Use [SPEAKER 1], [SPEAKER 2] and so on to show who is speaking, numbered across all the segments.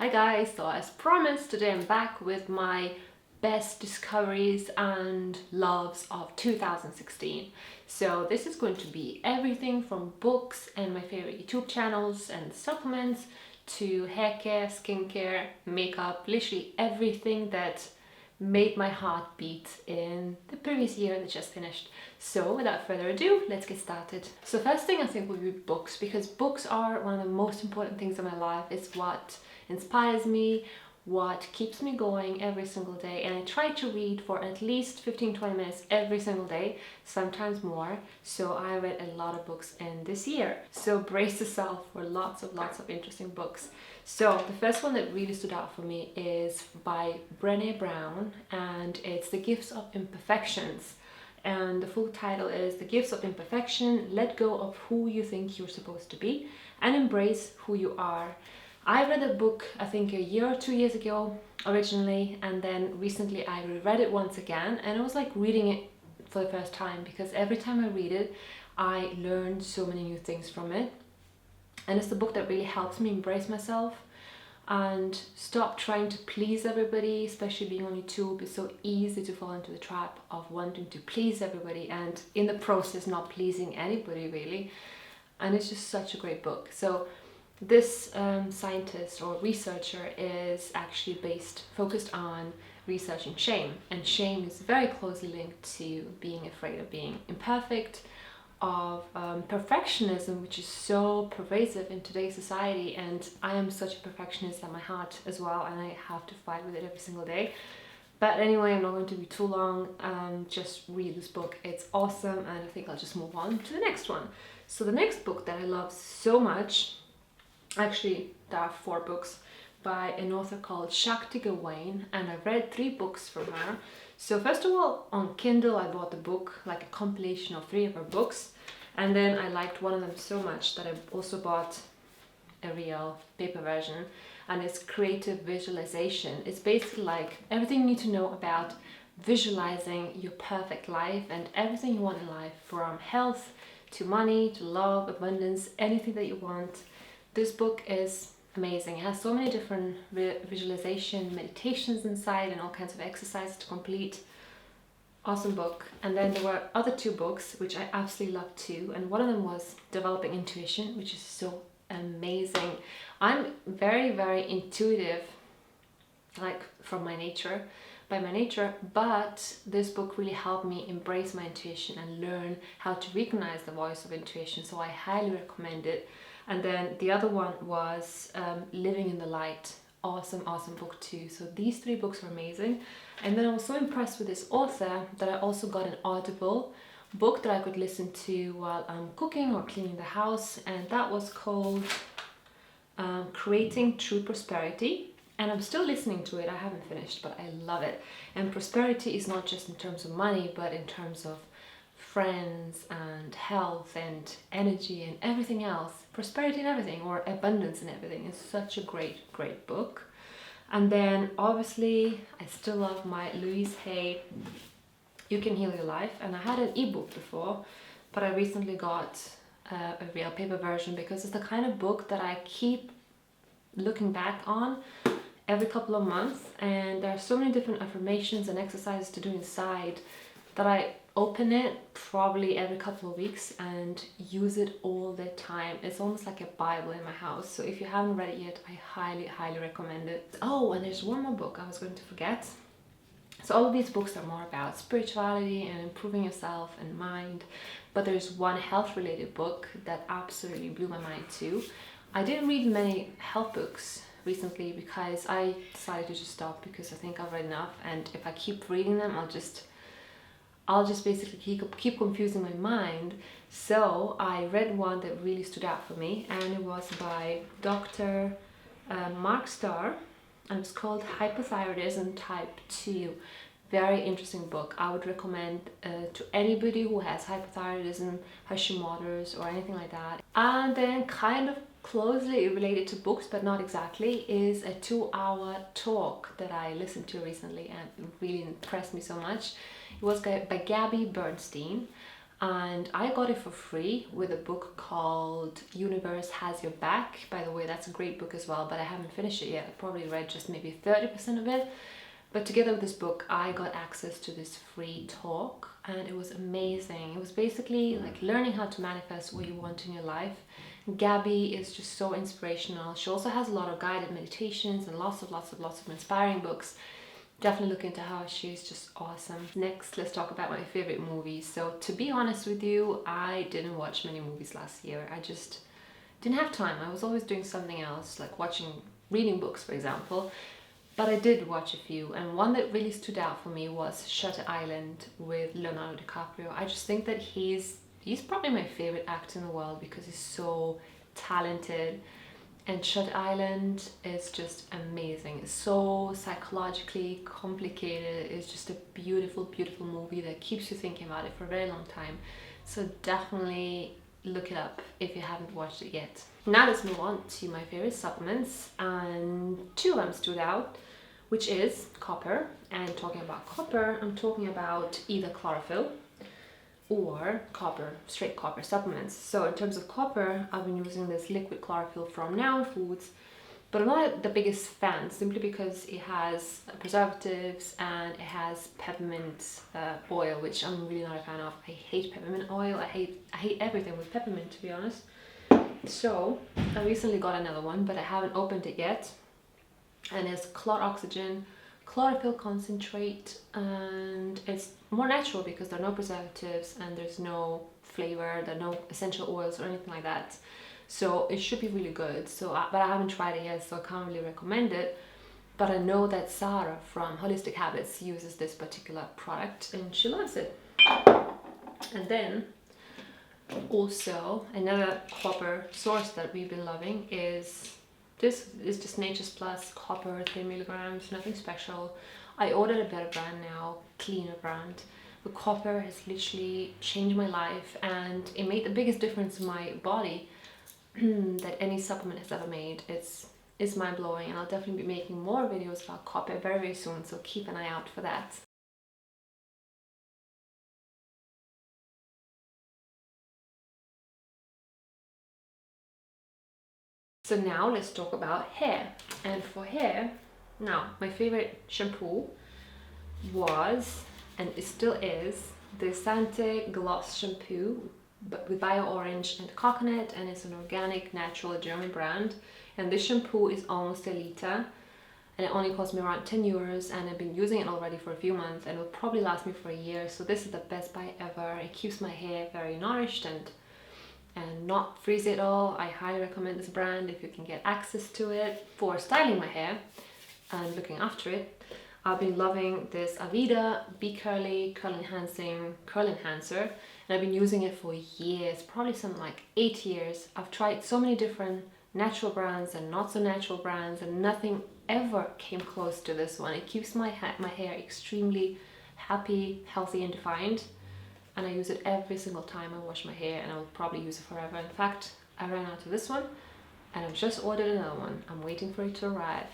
[SPEAKER 1] Hi guys, so as promised, today I'm back with my best discoveries and loves of 2016. So this is going to be everything from books and my favorite YouTube channels and supplements to hair care, skincare, makeup, literally everything that made my heart beat in the previous year that just finished. So without further ado, let's get started. So first thing I think would be books, because books are one of the most important things in my life. It's what inspires me, what keeps me going every single day, and I try to read for at least 15-20 minutes every single day, sometimes more. So I read a lot of books in this year, so brace yourself for lots of interesting books. So the first one that really stood out for me is by Brené Brown, and it's The Gifts of Imperfections. And the full title is The Gifts of Imperfection: Let Go of Who You Think You're Supposed to Be and Embrace Who You Are. I read the book I think a year or 2 years ago originally, and then recently I reread it once again, and it was like reading it for the first time, because every time I read it I learn so many new things from it. And it's the book that really helps me embrace myself and stop trying to please everybody, especially being on YouTube. It's so easy to fall into the trap of wanting to please everybody and in the process not pleasing anybody really. And it's just such a great book. So this scientist or researcher is actually focused on researching shame, and shame is very closely linked to being afraid of being imperfect, of perfectionism, which is so pervasive in today's society. And I am such a perfectionist at my heart as well, and I have to fight with it every single day. But anyway, I'm not going to be too long. Just read this book, it's awesome, and I think I'll just move on to the next one. So the next book that I love so much, actually there are 4 books by an author called Shakti Gawain, and I've read 3 books from her. So first of all, on Kindle I bought the book, like a compilation of 3 of her books, and then I liked one of them so much that I also bought a real paper version, and it's Creative Visualization. It's basically like everything you need to know about visualizing your perfect life and everything you want in life, from health to money to love, abundance, anything that you want. This book is amazing. It has so many different visualization meditations inside and all kinds of exercises to complete. Awesome book. And then there were other 2 books which I absolutely loved too, and one of them was Developing Intuition, which is so amazing. I'm very intuitive, like from my nature, by my nature, but this book really helped me embrace my intuition and learn how to recognize the voice of intuition, so I highly recommend it. And then the other one was Living in the Light. Awesome book too. So these 3 books were amazing. And then I was so impressed with this author that I also got an Audible book that I could listen to while I'm cooking or cleaning the house, and that was called Creating True Prosperity. And I'm still listening to it. I haven't finished, but I love it. And prosperity is not just in terms of money, but in terms of friends and health and energy and everything else. Prosperity and everything, or abundance and everything. Is such a great book. And then obviously I still love my Louise Hay You Can Heal Your Life, and I had an ebook before, but I recently got a real paper version, because it's the kind of book that I keep looking back on every couple of months, and there are so many different affirmations and exercises to do inside that I open it probably every couple of weeks and use it all the time. It's almost like a Bible in my house. So if you haven't read it yet, I highly recommend it. Oh, and there's one more book I was going to forget. So all of these books are more about spirituality and improving yourself and mind, but there's one health related book that absolutely blew my mind too. I didn't read many health books recently because I decided to just stop, because I think I've read enough, and if I keep reading them I'll just basically keep confusing my mind. So I read one that really stood out for me, and it was by Dr. Mark Starr, and it's called Hypothyroidism Type 2. Very interesting book. I would recommend to anybody who has hypothyroidism, Hashimoto's, or anything like that. And then kind of closely related to books, but not exactly, is a 2-hour talk that I listened to recently and it really impressed me so much. It was by Gabby Bernstein, and I got it for free with a book called Universe Has Your Back. By the way, that's a great book as well, but I haven't finished it yet. I probably read just maybe 30% of it. But together with this book, I got access to this free talk, and it was amazing. It was basically like learning how to manifest what you want in your life. Gabby is just so inspirational. She also has a lot of guided meditations and lots of inspiring books. Definitely look into her. She's just awesome. Next, let's talk about my favorite movies. So to be honest with you, I didn't watch many movies last year. I just didn't have time. I was always doing something else, like reading books, for example. But I did watch a few, and one that really stood out for me was Shutter Island with Leonardo DiCaprio. I just think that he's probably my favorite actor in the world because he's so talented. And Shutter Island is just amazing. It's so psychologically complicated. It's just a beautiful, beautiful movie that keeps you thinking about it for a very long time. So definitely look it up if you haven't watched it yet. Now let's move on to my favorite supplements, and two of them stood out, which is copper. And talking about copper, I'm talking about either chlorophyll or copper, straight copper supplements. So in terms of copper, I've been using this liquid chlorophyll from Now Foods, but I'm not the biggest fan simply because it has preservatives and it has peppermint oil, which I'm really not a fan of. I hate peppermint oil. I hate everything with peppermint, to be honest. So I recently got another one, but I haven't opened it yet. And it's Clot Oxygen chlorophyll concentrate, and it's more natural because there are no preservatives and there's no flavor, there are no essential oils or anything like that. So it should be really good. But I haven't tried it yet, so I can't really recommend it. But I know that Sarah from Holistic Habits uses this particular product and she loves it. And then also another copper source that we've been loving is this is just Nature's Plus copper, 3 milligrams, nothing special. I ordered a better brand now, cleaner brand. The copper has literally changed my life, and it made the biggest difference in my body that any supplement has ever made. It's mind-blowing, and I'll definitely be making more videos about copper very, very soon, so keep an eye out for that. So now let's talk about hair. And for hair, now my favorite shampoo was, and it still is, the Sante Gloss shampoo, but with bio orange and coconut, and it's an organic, natural German brand. And this shampoo is almost a liter, and it only cost me around 10 euros, and I've been using it already for a few months, and it will probably last me for a year. So this is the best buy ever. It keeps my hair very nourished and not frizzy at all. I highly recommend this brand if you can get access to it. For styling my hair and looking after it, I've been loving this Vita Be Curly Curl Enhancer, and I've been using it for years, probably something like 8 years. I've tried so many different natural brands and not so natural brands, and nothing ever came close to this one. It keeps my hair extremely happy, healthy and defined. And I use it every single time I wash my hair, and I will probably use it forever. In fact, I ran out of this one and I've just ordered another one. I'm waiting for it to arrive.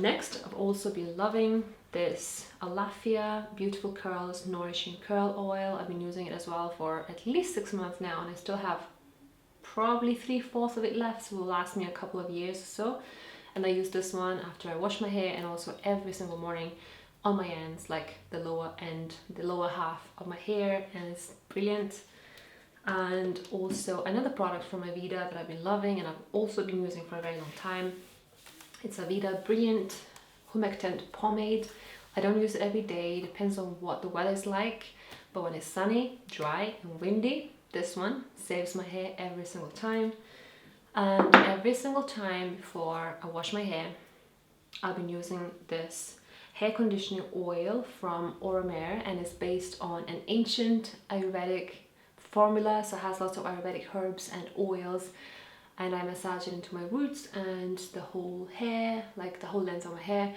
[SPEAKER 1] Next, I've also been loving this Alafia Beautiful Curls Nourishing Curl Oil. I've been using it as well for at least 6 months now, and I still have probably 3/4 of it left, so it will last me a couple of years or so. And I use this one after I wash my hair, and also every single morning on my ends, like the lower end, the lower half of my hair, and it's brilliant. And also another product from Vita that I've been loving and I've also been using for a very long time. It's a Vita Brilliant Humectant Pomade. I don't use it every day, depends on what the weather is like, but when it's sunny, dry and windy, this one saves my hair every single time. And every single time before I wash my hair, I've been using this hair conditioning oil from Oromer, and it's based on an ancient Ayurvedic formula, so it has lots of Ayurvedic herbs and oils, and I massage it into my roots and the whole hair, like the whole length of my hair,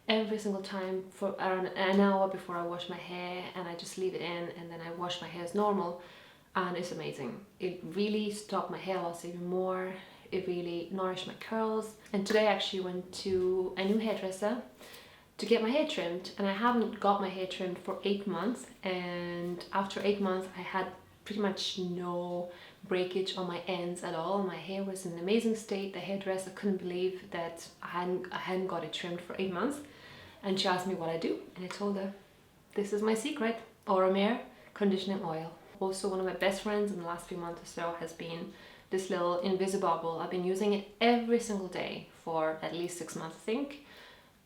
[SPEAKER 1] every single time for around an hour before I wash my hair, and I just leave it in, and then I wash my hair as normal, and it's amazing. It really stopped my hair loss even more. It really nourished my curls. And today I actually went to a new hairdresser, to get my hair trimmed, and I haven't got my hair trimmed for 8 months, and after 8 months I had pretty much no breakage on my ends at all. My hair was in an amazing state. The hairdresser couldn't believe that I hadn't got it trimmed for 8 months, and she asked me what I do, and I told her this is my secret: Hair conditioning oil. Also, one of my best friends in the last few months or so has been this little Invisibobble. I've been using it every single day for at least 6 months, I think,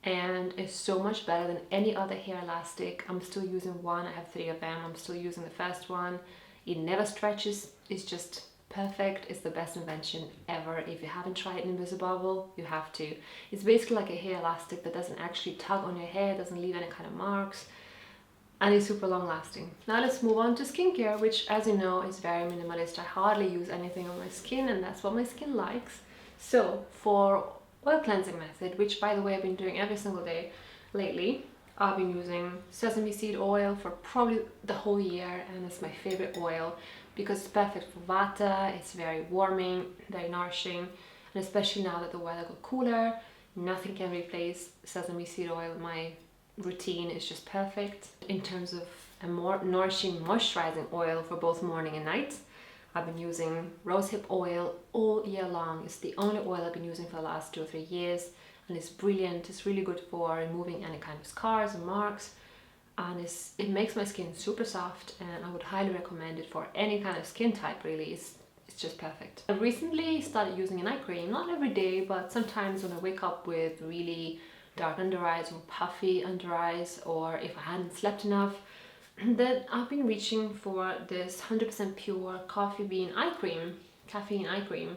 [SPEAKER 1] and it's so much better than any other hair elastic. I'm still using one. I have 3 of them. I'm still using the first one. It never stretches. It's just perfect. It's the best invention ever. If you haven't tried Invisibobble, you have to. It's basically like a hair elastic that doesn't actually tug on your hair, doesn't leave any kind of marks, and it's super long lasting. Now let's move on to skincare, which, as you know, is very minimalist. I hardly use anything on my skin, and that's what my skin likes. So for oil cleansing method, which by the way I've been doing every single day lately, I've been using sesame seed oil for probably the whole year, and it's my favorite oil because it's perfect for Vita. It's very warming, very nourishing, and especially now that the weather got cooler, nothing can replace sesame seed oil. My routine is just perfect. In terms of a more nourishing moisturizing oil for both morning and night, I've been using rosehip oil all year long. It's the only oil I've been using for the last 2 or 3 years, and it's brilliant. It's really good for removing any kind of scars and marks, and it makes my skin super soft, and I would highly recommend it for any kind of skin type. Really, it's just perfect. I recently started using an eye cream, not every day, but sometimes when I wake up with really dark under eyes or puffy under eyes, or if I hadn't slept enough, then I've been reaching for this 100% pure caffeine eye cream,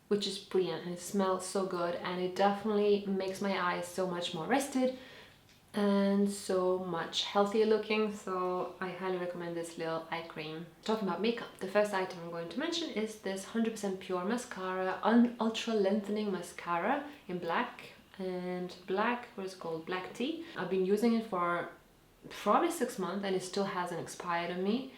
[SPEAKER 1] which is brilliant, and it smells so good, and it definitely makes my eyes so much more rested and so much healthier looking. So I highly recommend this little eye cream. Talking about makeup, the first item I'm going to mention is this 100% pure mascara, ultra lengthening mascara in black, what is it called, black tea. I've been using it for probably 6 months, and it still hasn't expired on me.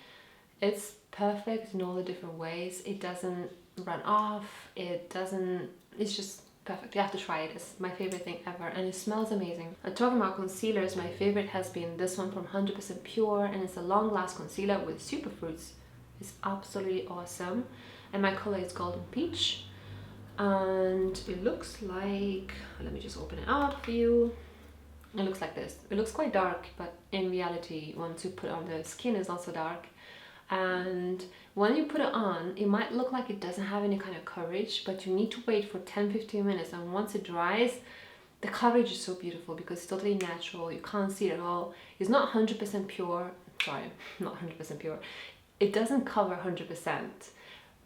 [SPEAKER 1] It's perfect in all the different ways. It doesn't run off, it's just perfect. You have to try it. It's my favorite thing ever, and it smells amazing. And talking about concealers, my favorite has been this one from 100% Pure, and it's a long last concealer with superfruits. It's absolutely awesome, and my color is golden peach, and it looks like, let me just open it up for you. It looks like this. It looks quite dark, but in reality, once you put it on, the skin is also dark, and when you put it on, it might look like it doesn't have any kind of coverage, but you need to wait for 10-15 minutes, and once it dries, the coverage is so beautiful because it's totally natural. You can't see it at all. It's not 100% pure. Sorry, not 100% pure. It doesn't cover 100%,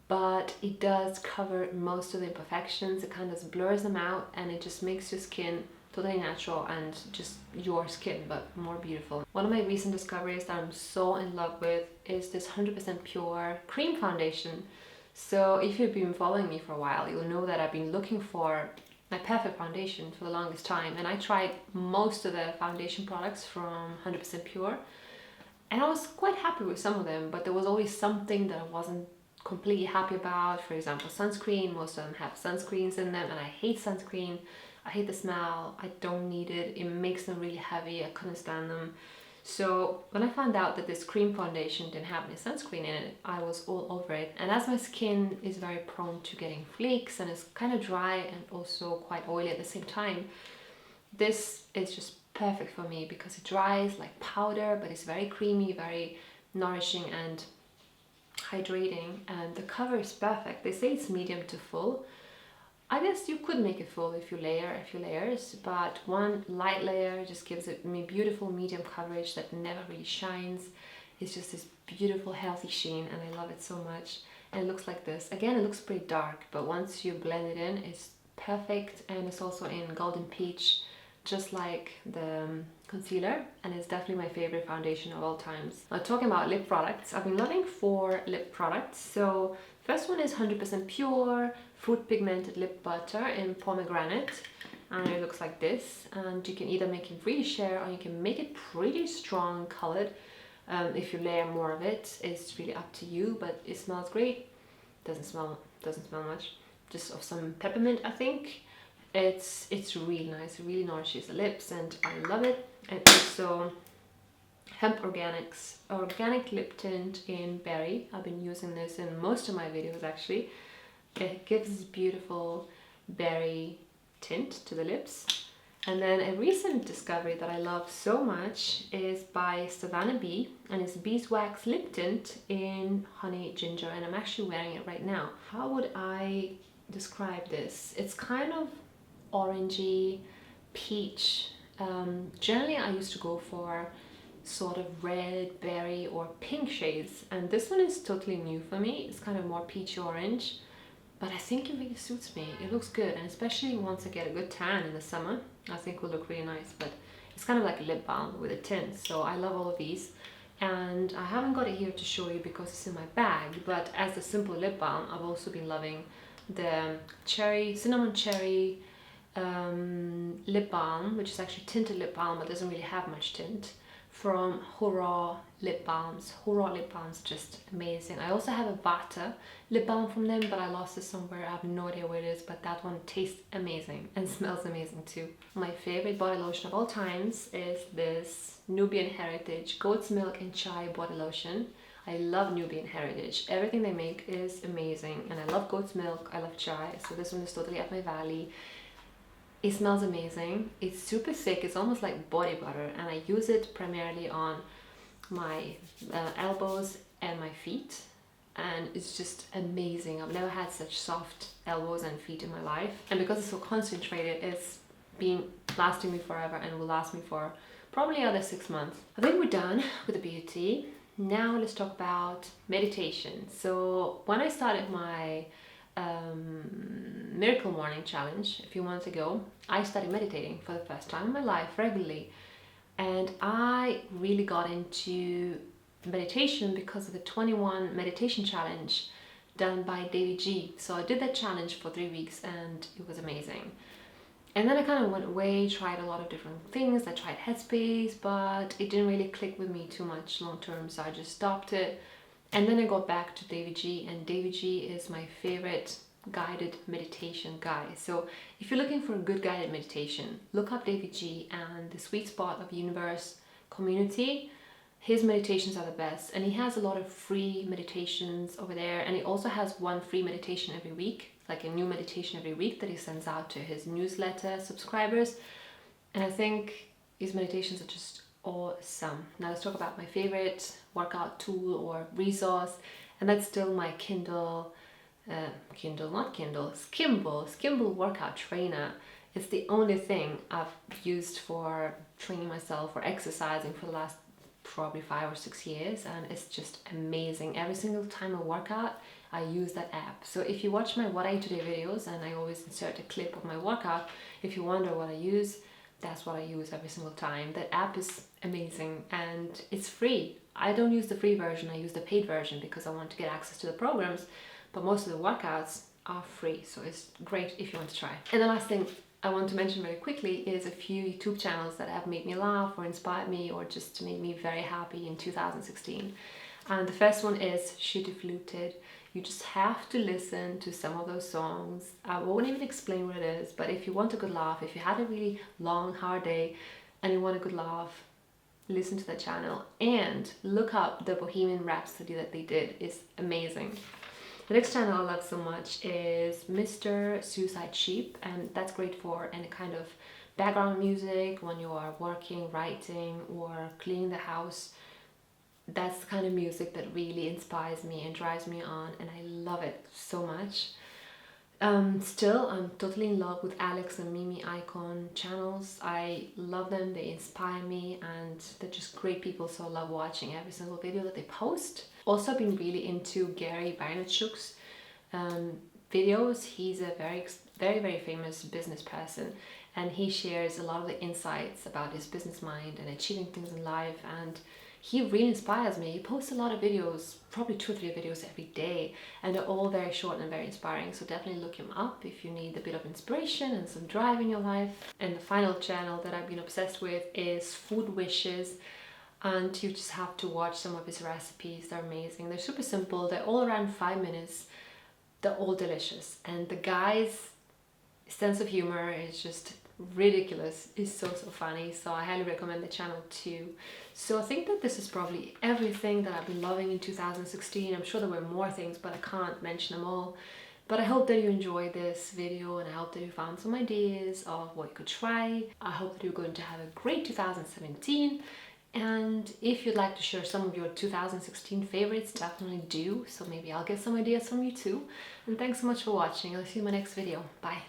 [SPEAKER 1] but it does cover most of the imperfections. It kind of blurs them out, and it just makes your skin totally natural and just your skin, but more beautiful. One of my recent discoveries that I'm so in love with is this 100% pure cream foundation. So if you've been following me for a while, you'll know that I've been looking for my perfect foundation for the longest time, and I tried most of the foundation products from 100% Pure, and I was quite happy with some of them, but there was always something that I wasn't completely happy about. For example, sunscreen. Most of them have sunscreens in them, and I hate sunscreen. I hate the smell. I don't need it. It makes them really heavy. I couldn't stand them. So when I found out that this cream foundation didn't have any sunscreen in it, I was all over it. And as my skin is very prone to getting flakes, and it's kind of dry and also quite oily at the same time, this is just perfect for me because it dries like powder, but it's very creamy, very nourishing and hydrating, and the cover is perfect. They say it's medium to full. I guess you could make it full if you layer a few layers, but one light layer just gives it me beautiful medium coverage that never really shines. It's just this beautiful healthy sheen, and I love it so much. And it looks like this. Again, it looks pretty dark, but once you blend it in, it's perfect, and it's also in golden peach, just like the concealer, and it's definitely my favorite foundation of all times. Now, talking about lip products, I've been loving 4 lip products. So first one is 100% Pure fruit pigmented lip butter in pomegranate, and it looks like this, and you can either make it really sheer or you can make it pretty strong colored. If you layer more of it, it's really up to you, but it smells great. Doesn't smell much, just of some peppermint, I think. It's really nice. It really nourishes the lips, and I love it. And also hemp organic lip tint in berry. I've been using this in most of my videos actually. It gives this beautiful berry tint to the lips. And then a recent discovery that I love so much is by Savannah Bee, and it's beeswax lip tint in honey ginger, and I'm actually wearing it right now. How would I describe this? It's kind of orangey, peach. Generally I used to go for sort of red, berry or pink shades, and this one is totally new for me. It's kind of more peachy orange, but I think it really suits me. It looks good, and especially once I get a good tan in the summer, I think it will look really nice. But it's kind of like a lip balm with a tint, so I love all of these. And I haven't got it here to show you because it's in my bag, but as a simple lip balm, I've also been loving the cinnamon cherry lip balm, which is actually tinted lip balm but doesn't really have much tint, from Hurrah lip balms. Hurrah lip balms, just amazing. I also have a Vita lip balm from them, but I lost it somewhere. I have no idea where it is, but that one tastes amazing and smells amazing too. My favorite body lotion of all times is this Nubian Heritage Goat's Milk and Chai body lotion. I love Nubian Heritage. Everything they make is amazing, and I love goat's milk, I love chai, so this one is totally up my valley. It smells amazing. It's super thick. It's almost like body butter, and I use it primarily on my elbows and my feet, and it's just amazing. I've never had such soft elbows and feet in my life, and because it's so concentrated, it's been lasting me forever and will last me for probably another 6 months. I think we're done with the beauty. Now let's talk about meditation. So when I started my Miracle Morning Challenge a few months ago, I started meditating for the first time in my life regularly, and I really got into meditation because of the 21 meditation challenge done by Davy G. So I did that challenge for 3 weeks and it was amazing. And then I kind of went away, tried a lot of different things. I tried Headspace, but it didn't really click with me too much long term, so I just stopped it. And then I got back to Davy G, and Davy G is my favorite guided meditation guy. So if you're looking for a good guided meditation, look up Davy G and the Sweet Spot of Universe community. His meditations are the best, and he has a lot of free meditations over there, and he also has one free meditation every week, like a new meditation every week that he sends out to his newsletter subscribers. And I think his meditations are just awesome. Now let's talk about my favorite workout tool or resource, and that's still my Skimble workout trainer. It's the only thing I've used for training myself or exercising for the last probably 5 or 6 years, and it's just amazing. Every single time I work out, I use that app. So if you watch my What I Eat Today videos, and I always insert a clip of my workout, if you wonder what I use, that's what I use every single time. That app is amazing and it's free. I don't use the free version, I use the paid version because I want to get access to the programs, but most of the workouts are free, so it's great if you want to try. And the last thing I want to mention very quickly is a few YouTube channels that have made me laugh or inspired me or just made me very happy in 2016. And the first one is Shitty Fluted. You just have to listen to some of those songs. I won't even explain what it is, but if you want a good laugh, if you had a really long, hard day and you want a good laugh, listen to that channel and look up the Bohemian Rhapsody that they did. It's amazing. The next channel I love so much is Mr. Suicide Sheep, and that's great for any kind of background music when you are working, writing, or cleaning the house. That's the kind of music that really inspires me and drives me on, and I love it so much. Still, I'm totally in love with Alex and Mimi Icon channels. I love them, they inspire me, and they're just great people, so I love watching every single video that they post. Also been really into Gary Vaynerchuk's videos. He's a very famous business person, and he shares a lot of the insights about his business mind and achieving things in life, and he really inspires me. He posts a lot of videos, probably 2 or 3 videos every day, and they're all very short and very inspiring, so definitely look him up if you need a bit of inspiration and some drive in your life. And the final channel that I've been obsessed with is Food Wishes, and you just have to watch some of his recipes. They're amazing. They're super simple. They're all around 5 minutes. They're all delicious, and the guy's sense of humor is just ridiculous. It's so funny, so I highly recommend the channel too. So I think that this is probably everything that I've been loving in 2016. I'm sure there were more things, but I can't mention them all. But I hope that you enjoyed this video, and I hope that you found some ideas of what you could try. I hope that you're going to have a great 2017. And if you'd like to share some of your 2016 favorites, definitely do. So maybe I'll get some ideas from you too. And thanks so much for watching. I'll see you in my next video. Bye.